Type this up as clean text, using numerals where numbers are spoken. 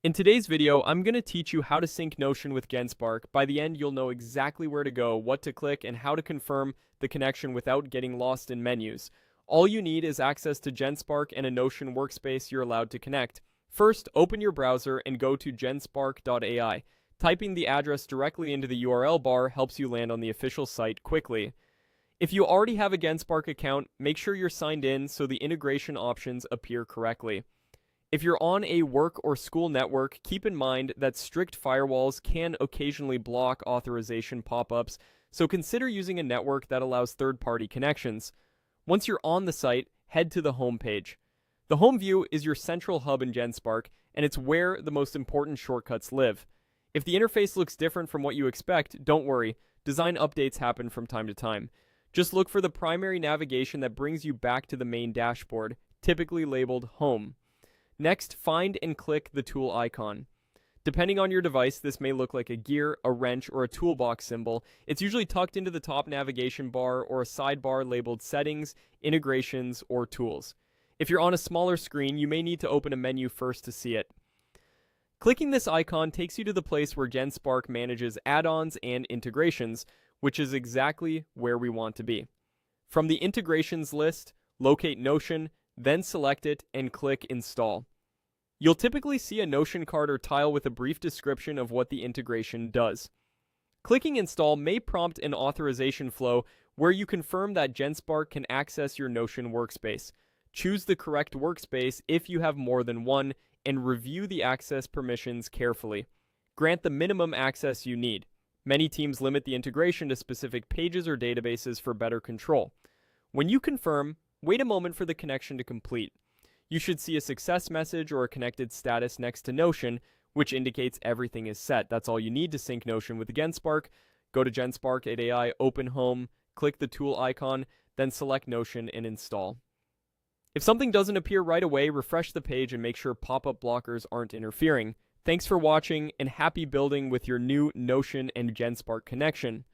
In today's video, I'm going to teach you how to sync Notion with Genspark. By the end, you'll know exactly where to go, what to click, and how to confirm the connection without getting lost in menus. All you need is access to Genspark and a Notion workspace you're allowed to connect. First, open your browser and go to genspark.ai. Typing the address directly into the URL bar helps you land on the official site quickly. If you already have a Genspark account, make sure you're signed in so the integration options appear correctly. If you're on a work or school network, keep in mind that strict firewalls can occasionally block authorization pop-ups, so consider using a network that allows third-party connections. Once you're on the site, head to the home page. The home view is your central hub in Genspark, and it's where the most important shortcuts live. If the interface looks different from what you expect, don't worry, design updates happen from time to time. Just look for the primary navigation that brings you back to the main dashboard, typically labeled Home. Next, find and click the tool icon. Depending on your device, this may look like a gear, a wrench, or a toolbox symbol. It's usually tucked into the top navigation bar or a sidebar labeled Settings, Integrations, or Tools. If you're on a smaller screen, you may need to open a menu first to see it. Clicking this icon takes you to the place where Genspark manages add-ons and integrations, which is exactly where we want to be. From the integrations list, locate Notion, then select it and click Install. You'll typically see a Notion card or tile with a brief description of what the integration does. Clicking Install may prompt an authorization flow where you confirm that Genspark can access your Notion workspace. Choose the correct workspace if you have more than one, and review the access permissions carefully. Grant the minimum access you need. Many teams limit the integration to specific pages or databases for better control. When you confirm, wait a moment for the connection to complete. You should see a success message or a connected status next to Notion, which indicates everything is set. That's all you need to sync Notion with Genspark. Go to Genspark.ai, open Home, click the tool icon, then select Notion and install. If something doesn't appear right away, refresh the page and make sure pop-up blockers aren't interfering. Thanks for watching, and happy building with your new Notion and Genspark connection.